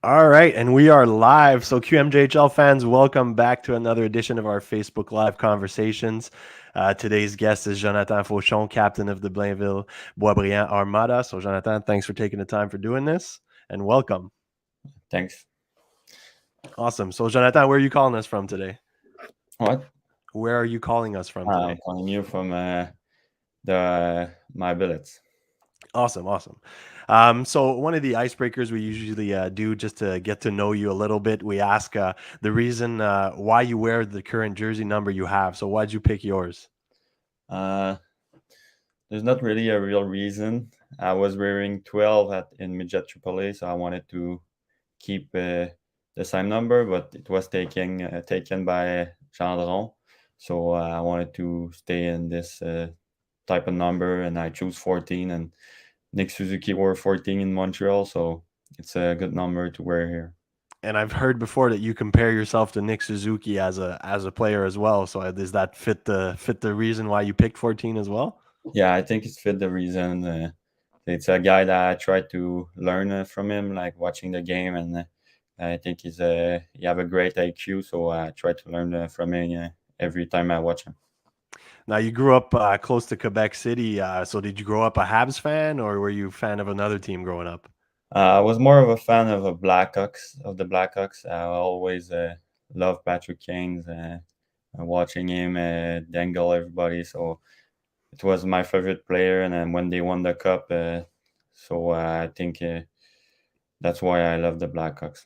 All right, and we are live. So, QMJHL fans, welcome back to another edition of our Facebook Live conversations. Today's guest is Jonathan Fauchon, captain of the Blainville-Boisbriand Armada. So, Jonathan, thanks for taking the time for doing this, and welcome. Thanks. Awesome. So, Jonathan, where are you calling us from today? What? Where are you calling us from today? I'm calling you from my billets. Awesome. So one of the icebreakers we usually do just to get to know you a little bit, we ask the reason why you wear the current jersey number you have. So why'd you pick yours? There's not really a real reason. I was wearing 12 in midget AAA, so I wanted to keep the same number, but it was taken by Gendron. So I wanted to stay in this type of number, and I chose 14. And Nick Suzuki wore 14 in Montreal, so it's a good number to wear here. And I've heard before that you compare yourself to Nick Suzuki as a player as well. So does that fit the reason why you picked 14 as well? Yeah, I think it fit the reason. It's a guy that I try to learn from him, like watching the game, and I think he have a great IQ, so I try to learn from him every time I watch him. Now, you grew up close to Quebec City. So did you grow up a Habs fan, or were you a fan of another team growing up? I was more of a fan of the Blackhawks. I always loved Patrick Kane, watching him dangle everybody. So it was my favorite player, and then when they won the cup, so I think that's why I love the Blackhawks.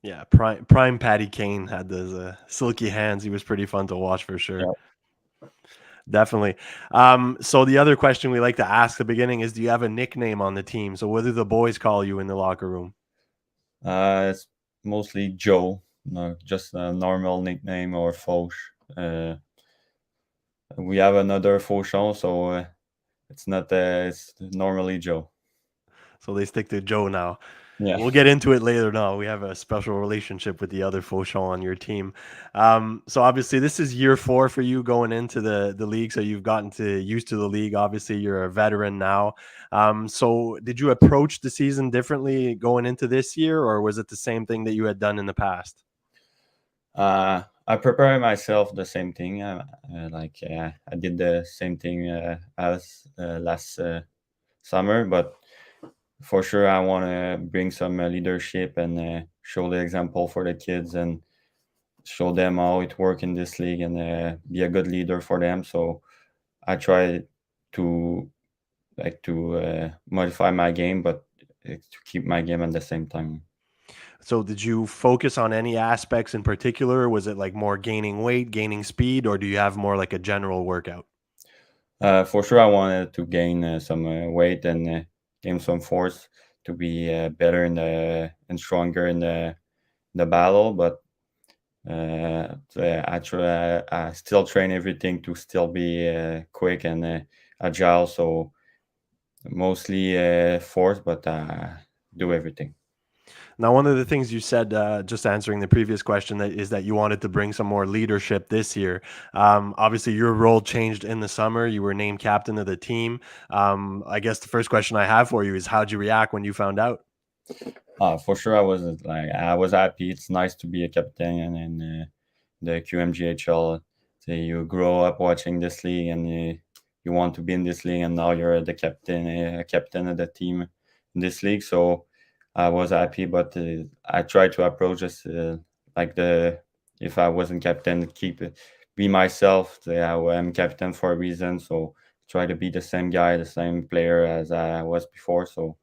Yeah, prime Patty Kane had those silky hands. He was pretty fun to watch for sure. Yeah. Definitely. So the other question we like to ask at the beginning is, do you have a nickname on the team? So what do the boys call you in the locker room? It's mostly Joe, just a normal nickname, or Fauch. We have another Fauchon, so it's not. It's normally Joe. So they stick to Joe now. Yeah. We'll get into it later. No, we have a special relationship with the other Fauchon on your team. So obviously this is year 4 for you going into the league. So you've gotten used to the league. Obviously you're a veteran now. So did you approach the season differently going into this year, or was it the same thing that you had done in the past? I prepare myself the same thing. I did the same thing as last summer, but for sure I want to bring some leadership and show the example for the kids and show them how it works in this league, and be a good leader for them. So I try to modify my game, but to keep my game at the same time. So did you focus on any aspects in particular? Was it like more gaining weight, gaining speed, or do you have more like a general workout? For sure, I wanted to gain some weight and gain some force to be better and stronger in the battle. But I still train everything to still be quick and agile. So mostly force, but do everything. Now, one of the things you said, just answering the previous question, is that you wanted to bring some more leadership this year. Obviously, your role changed in the summer. You were named captain of the team. I guess the first question I have for you is, how'd you react when you found out? For sure, I was happy. It's nice to be a captain in the QMJHL. So you grow up watching this league, and you want to be in this league, and now you're the captain of the team in this league. So I was happy, but I tried to approach this if I wasn't captain, be myself. I'm captain for a reason, so try to be the same guy, the same player as I was before. So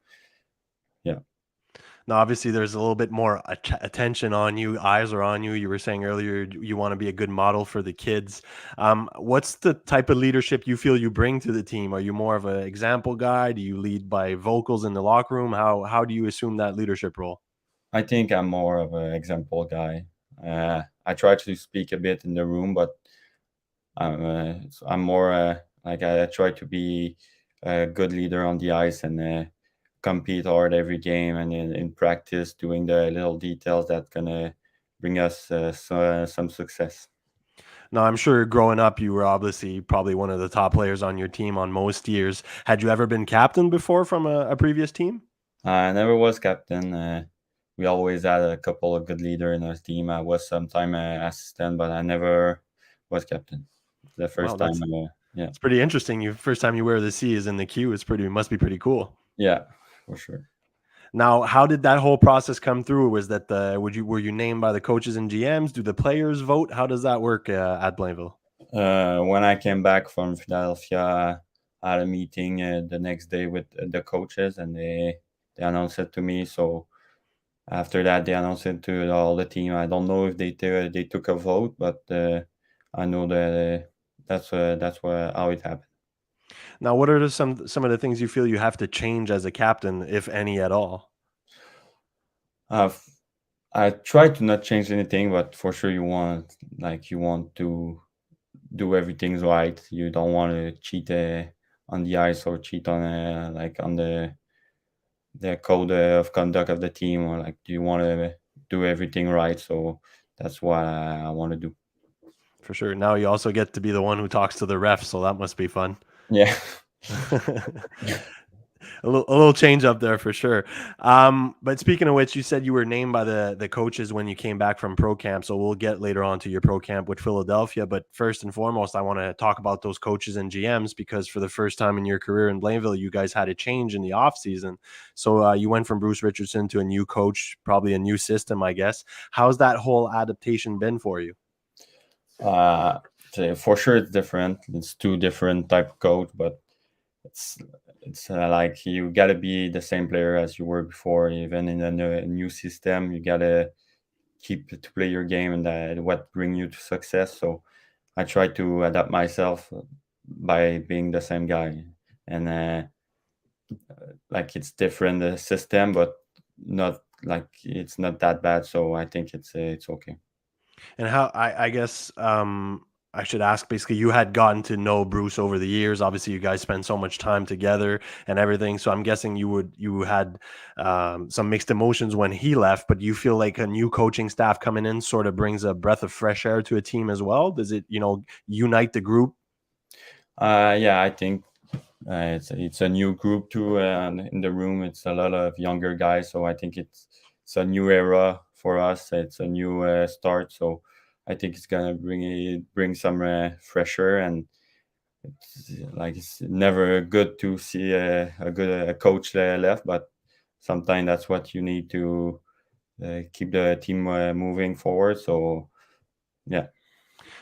yeah. Now, obviously, there's a little bit more attention on you. Eyes are on you. You were saying earlier you want to be a good model for the kids. What's the type of leadership you feel you bring to the team? Are you more of an example guy? Do you lead by vocals in the locker room? How do you assume that leadership role? I think I'm more of an example guy. I try to speak a bit in the room, but I'm more I try to be a good leader on the ice and compete hard every game, and in practice doing the little details that gonna bring us some success. Now, I'm sure growing up, you were obviously probably one of the top players on your team on most years. Had you ever been captain before from a previous team? I never was captain, we always had a couple of good leader in our team. I was sometime assistant, but I never was captain. The Wow, first time, yeah, it's pretty interesting. You first time you wear the C is in the Q. It's pretty must be pretty cool. yeah, for sure. Now, how did that whole process come through? Was that were you named by the coaches and GMs? Do the players vote? How does that work at Blainville? When I came back from Philadelphia, I had a meeting the next day with the coaches, and they announced it to me. So after that, they announced it to all the team. I don't know if they took a vote, but I know that that's how it happened. Now, what are some of the things you feel you have to change as a captain, if any at all? I've I try to not change anything, but for sure you want to do everything right. You don't want to cheat on the ice or cheat on on the code of conduct of the team, or like do you want to do everything right. So that's what I want to do. For sure. Now you also get to be the one who talks to the refs, so that must be fun. Yeah. A little change up there for sure. But speaking of which, you said you were named by the coaches when you came back from pro camp. So we'll get later on to your pro camp with Philadelphia. But first and foremost, I want to talk about those coaches and GMs because for the first time in your career in Blainville, you guys had a change in the off season. So you went from Bruce Richardson to a new coach, probably a new system, I guess. How's that whole adaptation been for you? uh for sure it's different. It's two different type of coach, but it's like you gotta be the same player as you were before. Even in a new system, you gotta keep to play your game, and what bring you to success. So I try to adapt myself by being the same guy, and like it's different the system, but not like it's not that bad. So I think it's okay. And how I guess I should ask basically you had gotten to know Bruce over the years. Obviously you guys spend so much time together and everything. So I'm guessing you had some mixed emotions when he left, but you feel like a new coaching staff coming in sort of brings a breath of fresh air to a team as well. Does it, unite the group? Yeah, I think it's a new group too, and in the room it's a lot of younger guys. So I think it's a new era for us. It's a new start. So I think it's gonna bring some fresher, and it's never good to see a good coach left, but sometimes that's what you need to keep the team moving forward. So yeah.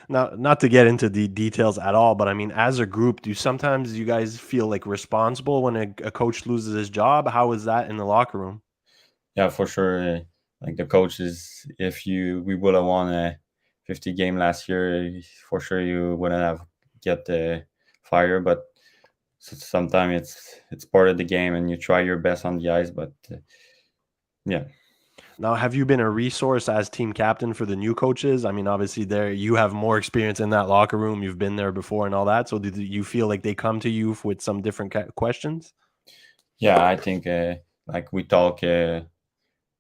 Now, not to get into the details at all, but I mean, as a group, do sometimes you guys feel like responsible when a coach loses his job? How is that in the locker room? Yeah, for sure. Like the coaches, if you we would have won a 50 game last year, for sure you wouldn't have get the fire. But sometimes it's part of the game, and you try your best on the ice. But yeah, Now, have you been a resource as team captain for the new coaches? I mean, obviously, there you have more experience in that locker room. You've been there before and all that. So, do you feel like they come to you with some different questions? yeah, I think like we talk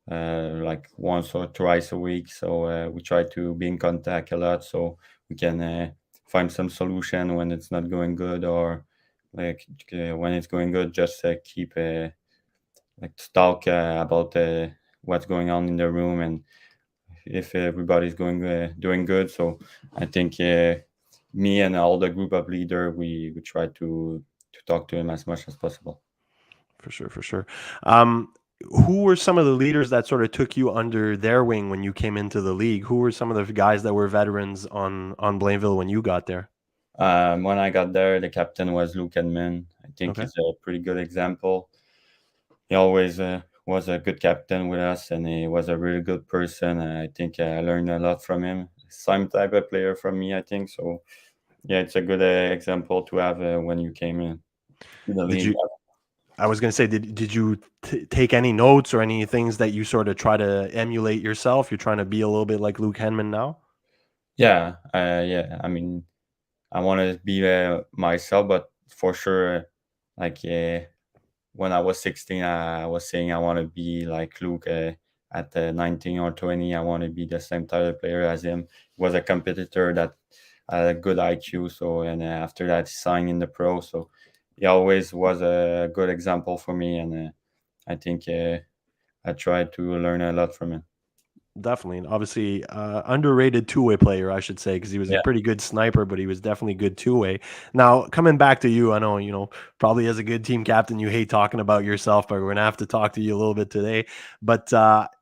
like once or twice a week. So we try to be in contact a lot, so we can find some solution when it's not going good, or like when it's going good, just keep like to talk about what's going on in the room, and if everybody's doing good. So I think me and all the group of leader, we try to talk to him as much as possible. For sure, for sure. Um, who were some of the leaders that sort of took you under their wing when you came into the league? Who were some of the guys that were veterans on Blainville when you got there? When I got there, the captain was Luke Edmond. I think Okay. he's a pretty good example. He always was a good captain with us, and he was a really good person. I think I learned a lot from him. Same type of player from me, I think. So yeah, it's a good example to have when you came in to the Did league. you? I was going to say, did you take any notes or any things that you sort of try to emulate yourself? You're trying to be a little bit like Luke Henman now. Yeah, yeah. I mean, I want to be myself, but for sure, like when I was 16, I was saying I want to be like Luke. At 19 or 20, I want to be the same type of player as him. He was a competitor that had a good IQ. So, and after that, he signed in the pro. So, he always was a good example for me. And I think I tried to learn a lot from it. Definitely, and obviously, underrated two-way player, I should say, because he was a Yeah. pretty good sniper, but he was definitely good two-way. Now, coming back to you, I know, probably as a good team captain, you hate talking about yourself, but we're gonna have to talk to you a little bit today. But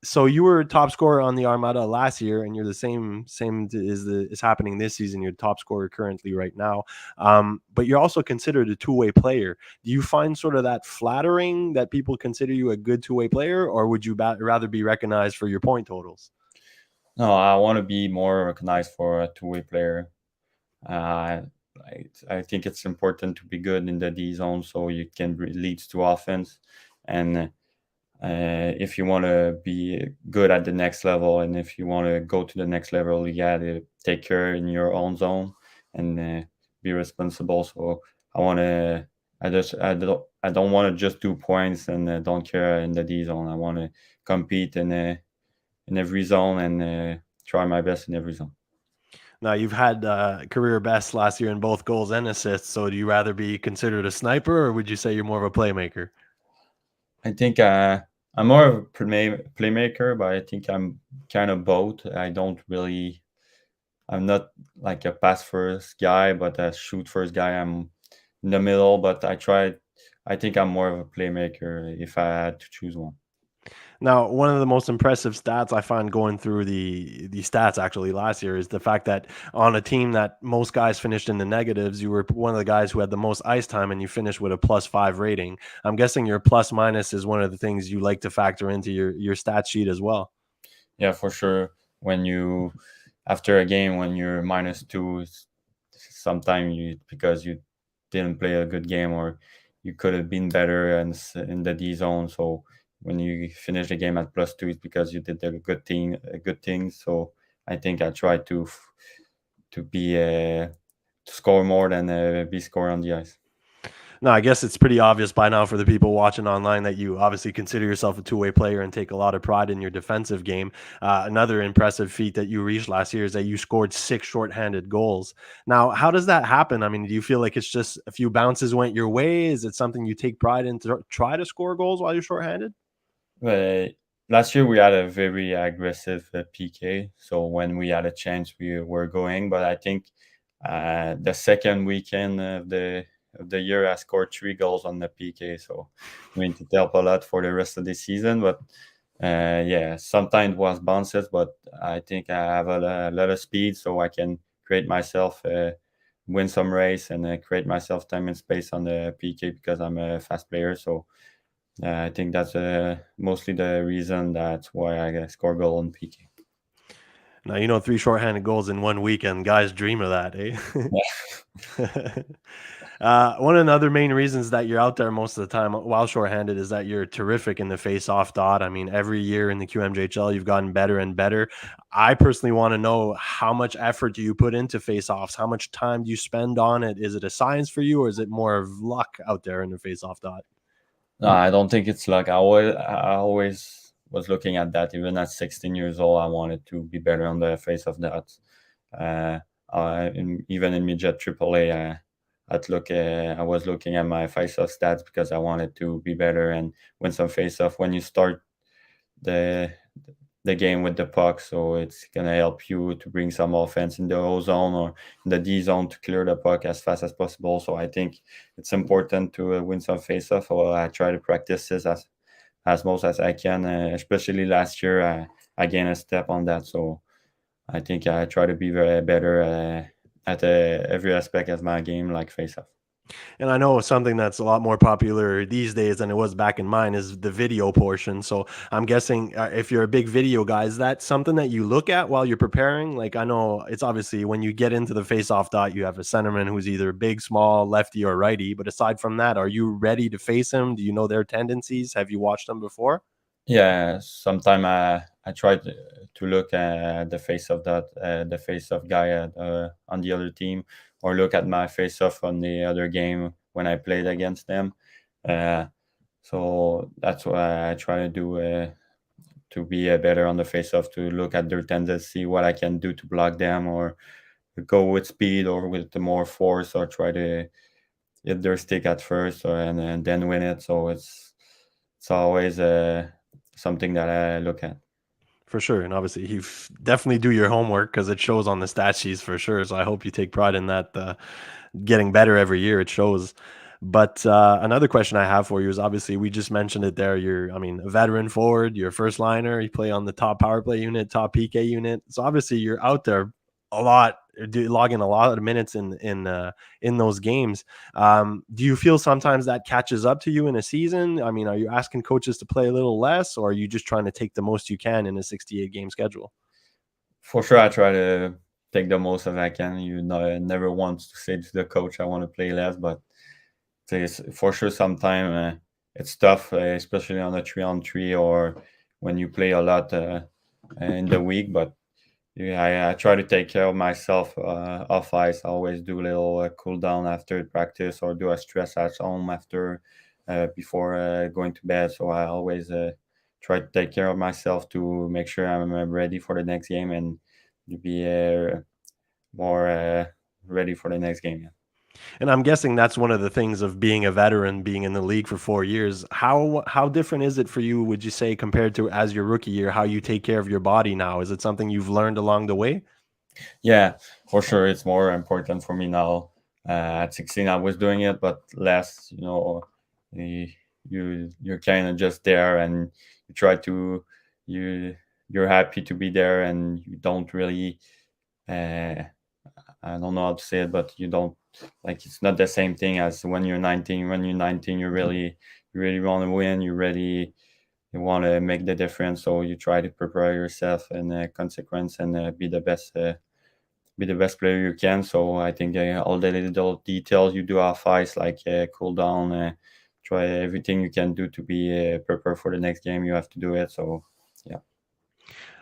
so you were top scorer on the Armada last year, and you're the same is happening this season. You're the top scorer currently right now, but you're also considered a two-way player. Do you find sort of that flattering that people consider you a good two-way player, or would you rather be recognized for your point totals? No, I want to be more recognized for a two-way player. Uh, I think it's important to be good in the D zone so you can lead to offense. And if you want to be good at the next level, and if you want to go to the next level, you got to take care in your own zone and be responsible. So I want to. I don't want to just do points and don't care in the D zone. I want to compete in every zone and try my best in every zone. Now you've had career best last year in both goals and assists. So do you rather be considered a sniper, or would you say you're more of a playmaker? I think I'm more of a playmaker, but I think I'm kind of both. I don't really. I'm not like a pass first guy, but a shoot first guy. I'm in the middle, but I try. I think I'm more of a playmaker if I had to choose one. Now, one of the most impressive stats I find going through the stats actually last year is the fact that on a team that most guys finished in the negatives, you were one of the guys who had the most ice time, and you finished with a +5 rating. I'm guessing your plus minus is one of the things you like to factor into your stat sheet as well. Yeah, for sure. When you after a game when you're -2, sometimes you because you didn't play a good game or you could have been better and in the D zone. So when you finish the game at +2, it's because you did a good thing. So I think I try to be to score more than be score on the ice. No, I guess it's pretty obvious by now for the people watching online that you obviously consider yourself a two-way player and take a lot of pride in your defensive game. Another impressive feat that you reached last year is that you scored 6 shorthanded goals. Now, how does that happen? I mean, do you feel like it's just a few bounces went your way? Is it something you take pride in to try to score goals while you're shorthanded? Uh, Last year we had a very aggressive PK. So when we had a chance, we were going. But I think the second weekend of the year, I scored 3 goals on the PK. So I mean, to help a lot for the rest of the season. But yeah, sometimes it was bounces, but I think I have a lot of speed, so I can create myself. Win some race and create myself time and space on the PK because I'm a fast player. So I think that's mostly the reason that's why I score goal on PK. Now, 3 shorthanded goals in one weekend. Guys dream of that, eh? One of the other main reasons that you're out there most of the time while shorthanded is that you're terrific in the face-off dot. I mean, every year in the QMJHL, you've gotten better and better. I personally want to know, how much effort do you put into face-offs? How much time do you spend on it? Is it a science for you, or is it more of luck out there in the face-off dot? No, I don't think it's luck. I always was looking at that. Even at 16 years old, I wanted to be better on the face of that. Even in midget AAA, I was looking at my face-off stats because I wanted to be better and win some face-off. When you start the the game with the puck, so it's gonna help you to bring some offense in the O zone or in the D zone to clear the puck as fast as possible. So I think it's important to win some face-off. Or I try to practice this as most as I can. Especially last year, I gained a step on that. So I think I try to be very better at every aspect of my game, like face-off. And I know something that's a lot more popular these days than it was back in mine is the video portion. So I'm guessing, if you're a big video guy, is that something that you look at while you're preparing? Like, I know it's obviously when you get into the face-off dot, you have a centerman who's either big, small, lefty, or righty. But aside from that, are you ready to face him? Do you know their tendencies? Have you watched them before? Yeah, sometime I try to look at the face of guy on the other team, or look at my face off on the other game when I played against them. Uh, so that's what I try to do to be better on the face off, to look at their tendency, what I can do to block them, or go with speed or with the more force, or try to hit their stick at first, and then win it. So it's always something that I look at. For sure, and obviously you definitely do your homework because it shows on the stat sheets for sure. So I hope you take pride in that, getting better every year. It shows. But another question I have for you is obviously we just mentioned it there. You're, I mean, a veteran forward. You're a first liner. You play on the top power play unit, top PK unit. So obviously you're out there a lot, logging a lot of minutes in those games. Do you feel sometimes that catches up to you in a season? I mean, are you asking coaches to play a little less, or are you just trying to take the most you can in a 68 game schedule? For sure, I try to take the most as I can. You know, I never want to say to the coach I want to play less, but it's for sure sometimes it's tough, especially on a 3-on-3 or when you play a lot in the week. But yeah, I try to take care of myself off ice. I always do a little cool down after practice or do a stress at home after before going to bed. So I always try to take care of myself to make sure I'm ready for the next game and to be more ready for the next game. Yeah. And I'm guessing that's one of the things of being a veteran, being in the league for 4 years. How different is it for you, would you say, compared to as your rookie year, how you take care of your body now? Is it something you've learned along the way? Yeah, for sure. It's more important for me now. At 16, I was doing it, but less. You you're kind of just there, and you try to you you're happy to be there, and you don't really. Uh, I don't know how to say it, but you don't like. It's not the same thing as when you're 19. When you're 19, you really want to win. You want to make the difference, so you try to prepare yourself in consequence and be the best player you can. So I think all the little details you do off ice, like cool down, try everything you can do to be prepared for the next game. You have to do it. So yeah.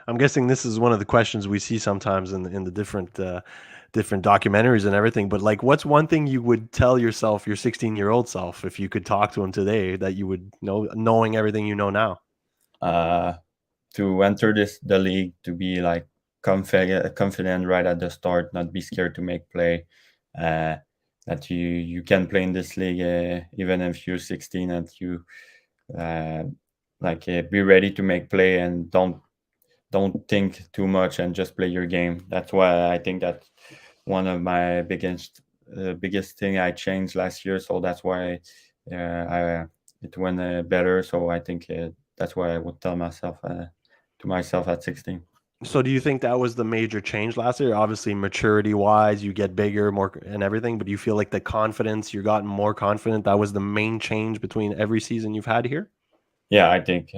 I'm guessing this is one of the questions we see sometimes in the different documentaries and everything. But like, what's one thing you would tell yourself, your 16-year-old self, if you could talk to him today, that you would know, knowing everything you know now? Uh, to enter the league, to be like confident right at the start, not be scared to make play. Uh, that you can play in this league even if you're 16, and you uh, be ready to make play and don't think too much and just play your game. That's why I think that one of my biggest thing I changed last year. So that's why I it went better. So I think that's why I would tell myself to myself at 16. So do you think that was the major change last year? Obviously, maturity wise, you get bigger, more and everything, but do you feel like the confidence, you're gotten more confident? That was the main change between every season you've had here? Yeah, I think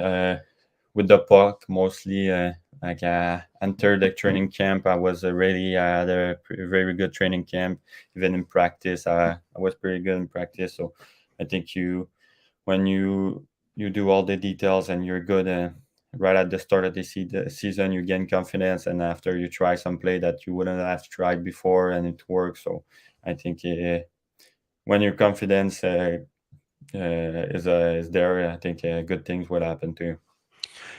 with the puck mostly. Entered the training camp. I was really had a very good training camp. Even in practice, I was pretty good in practice. So I think when you do all the details and you're good right at the start of the season, you gain confidence, and after you try some play that you wouldn't have tried before, and it works. So I think when your confidence is there, I think good things will happen to you.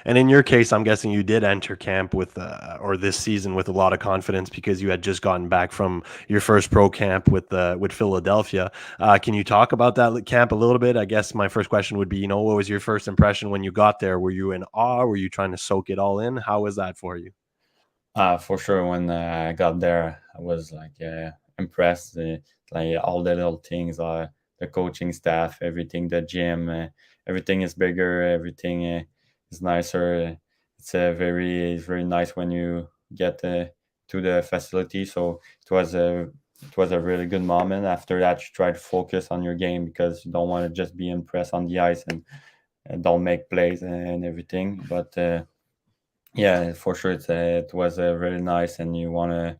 And in your case, I'm guessing you did enter camp with, or this season with a lot of confidence because you had just gotten back from your first pro camp with Philadelphia. Can you talk about that camp a little bit? I guess my first question would be, what was your first impression when you got there? Were you in awe? Were you trying to soak it all in? How was that for you? For sure, when I got there, I was impressed. Like all the little things, the coaching staff, everything, the gym, everything is bigger. Everything is nicer. It's very nice when you get to the facility. So it was a really good moment. After that, you try to focus on your game because you don't want to just be impressed on the ice and don't make plays and everything. But yeah, for sure, it was really nice, and you want to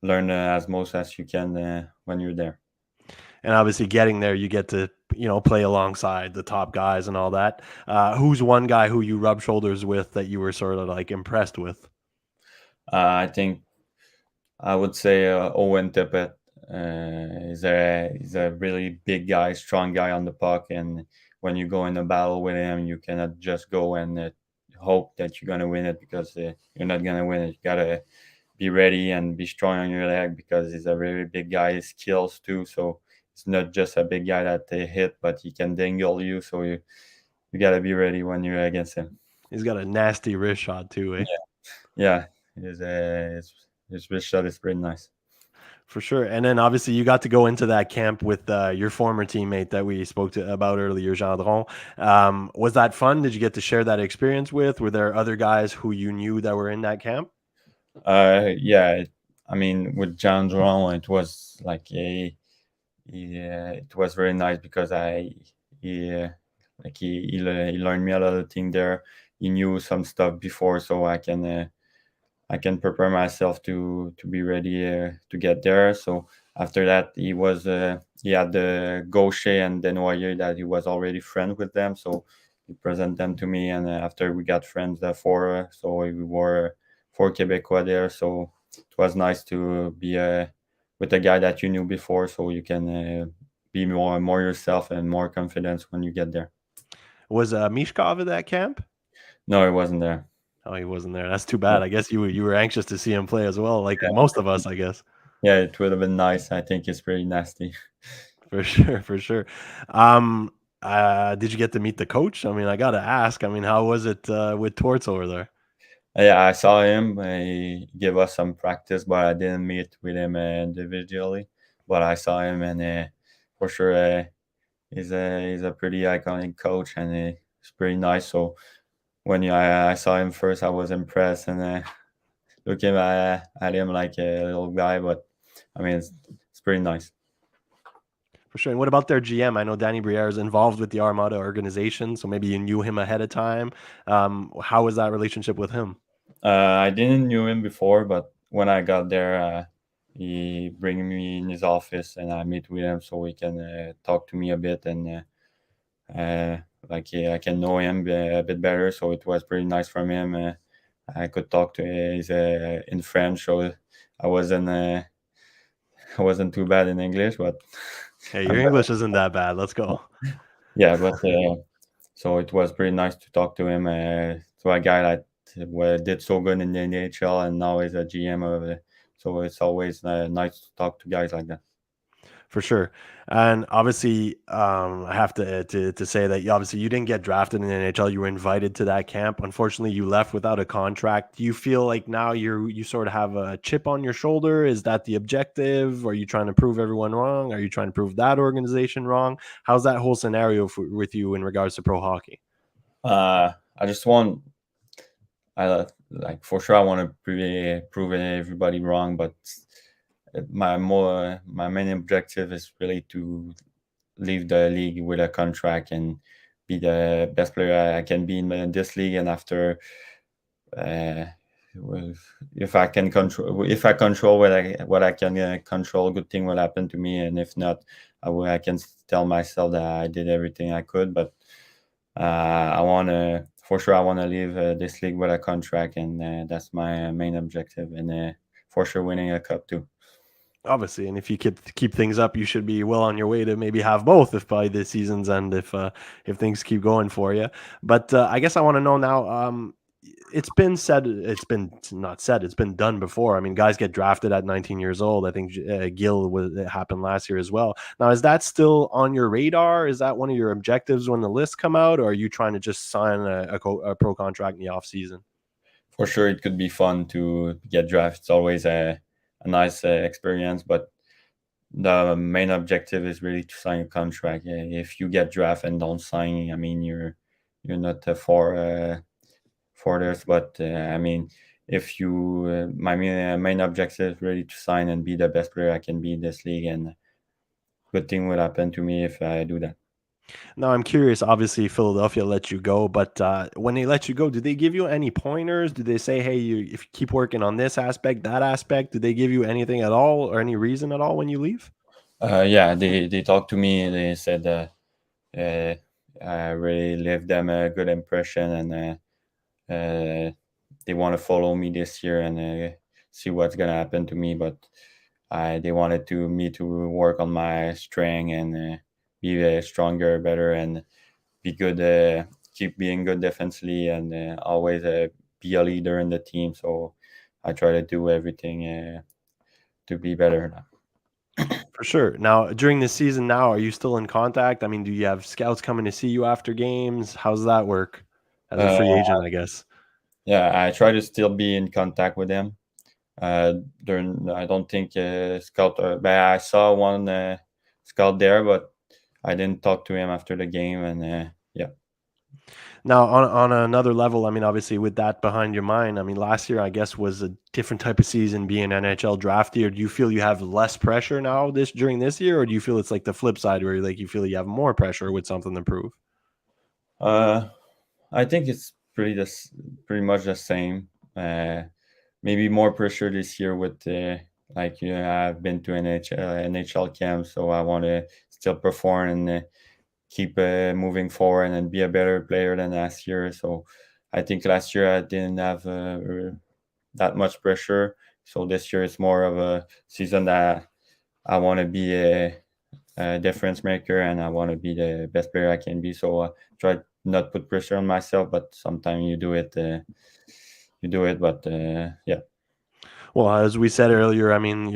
learn as most as you can when you're there. And obviously, getting there, you get to play alongside the top guys and all that. Who's one guy who you rub shoulders with that you were sort of like impressed with? I think I would say Owen Tippett. He's a really big guy, strong guy on the puck, and when you go in a battle with him, you cannot just go and hope that you're gonna win it because you're not gonna win it. You gotta be ready and be strong on your leg because he's a very big guy. His skills too, so it's not just a big guy that they hit, but he can dangle you. So you gotta be ready when you're against him. He's got a nasty wrist shot too, eh? Yeah, his wrist shot is pretty nice. For sure. And then obviously you got to go into that camp with your former teammate that we spoke to about earlier, Gendron. Was that fun? Did you get to share that experience with? Were there other guys who you knew that were in that camp? Yeah, I mean, with John Jerome, it was like yeah, it was very nice because he like he learned me a lot of things there. He knew some stuff before, so I can prepare myself to be ready to get there. So after that, he had the Gaucher and Denoyer that he was already friends with them. So he present them to me, and after we got friends, so we were four Quebecois there. So it was nice to be with a guy that you knew before, so you can be more yourself and more confidence when you get there. Was Mishkov at that camp? No, it wasn't there. Oh, he wasn't there. That's too bad. I guess you were anxious to see him play as well, like most of us, I guess. Yeah, it would have been nice. I think it's pretty nasty. For sure, for sure. Did you get to meet the coach? I mean, I gotta ask. I mean, how was it with Torts over there? Yeah, I saw him. He gave us some practice, but I didn't meet with him individually. But I saw him, and for sure, he's a pretty iconic coach, and he's pretty nice. So I saw him first, I was impressed, and looking at him like a little guy. But I mean, it's pretty nice. For sure. And what about their GM? I know Danny Briere is involved with the Armada organization, so maybe you knew him ahead of time. How was that relationship with him? I didn't knew him before, but when I got there, he bring me in his office and I meet with him so he can talk to me a bit and like yeah, I can know him a bit better. So it was pretty nice from him. I could talk to him in French, so I wasn't uh, I wasn't too bad in English, but Hey, your English isn't that bad. Let's go. yeah, but so it was pretty nice to talk to him. To a guy that did so good in the NHL and now is a GM of it. So it's always nice to talk to guys like that. For sure. And obviously, I have to say that obviously you didn't get drafted in the NHL. You were invited to that camp. Unfortunately, you left without a contract. Do you feel like now you sort of have a chip on your shoulder? Is that the objective? Are you trying to prove everyone wrong? Are you trying to prove that organization wrong? How's that whole scenario with you in regards to pro hockey? I just want, like for sure, I want to prove everybody wrong, but my main objective is really to leave the league with a contract and be the best player I can be in this league. And after, uh, if I control what I can control, good thing will happen to me. And if not, I can tell myself that I did everything I could. But I want to, for sure, I want to leave this league with a contract, and that's my main objective. And for sure, winning a cup too. Obviously, and if you keep things up, you should be well on your way to maybe have both if by the season's end, if things keep going for you. But I guess I want to know now. It's been said, it's been not said, it's been done before. I mean, guys get drafted at 19 years old. I think Gil it happened last year as well. Now, is that still on your radar? Is that one of your objectives when the lists come out, or are you trying to just sign a pro contract in the off season? For sure, it could be fun to get drafted. It's always a nice experience, but the main objective is really to sign a contract. If you get drafted and don't sign, I mean, you're not for this. But I mean, if you my main objective is really to sign and be the best player I can be in this league, and good thing will happen to me if I do that. Now, I'm curious. Obviously, Philadelphia let you go, but when they let you go, did they give you any pointers? Did they say, "Hey, if you keep working on this aspect, that aspect"? Did they give you anything at all, or any reason at all when you leave? Yeah, they talked to me and they said uh, I really left them a good impression, and they want to follow me this year and see what's gonna happen to me. But they wanted me to work on my strength and be stronger, better, and be good. Keep being good defensively and always be a leader in the team. So I try to do everything to be better. For sure. Now, during the season, now are you still in contact? I mean, do you have scouts coming to see you after games? How's that work? as a Uh, free agent, I guess? yeah, I try to still be in contact with him. During, I don't think scout, but I saw one scout there, but I didn't talk to him after the game, and yeah. Now, on another level, I mean, obviously with that behind your mind, I mean, last year I guess was a different type of season, being NHL draft year. Do you feel you have less pressure now during this year, or do you feel it's like the flip side where like you feel you have more pressure with something to prove? Uh, I think it's pretty much the same. Maybe more pressure this year with like I've been to NHL camp, so I want to still perform and keep moving forward and be a better player than last year. So I think last year I didn't have that much pressure. So this year it's more of a season that I want to be a difference maker and I want to be the best player I can be. So try not put pressure on myself, but sometimes you do it. You do it, but yeah. Well, as we said earlier, I mean,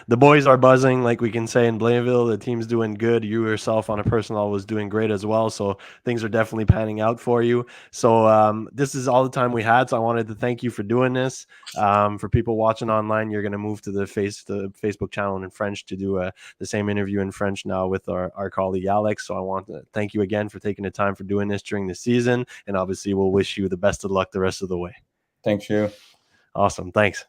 the boys are buzzing, like we can say in Blainville. The team's doing good. You yourself, on a personal level, was doing great as well. So things are definitely panning out for you. So this is all the time we had. So I wanted to thank you for doing this. For people watching online, you're going to move to the Facebook channel in French to do the same interview in French now with our colleague Alex. So I want to thank you again for taking the time for doing this during the season. And obviously, we'll wish you the best of luck the rest of the way. Thank you. Awesome. Thanks.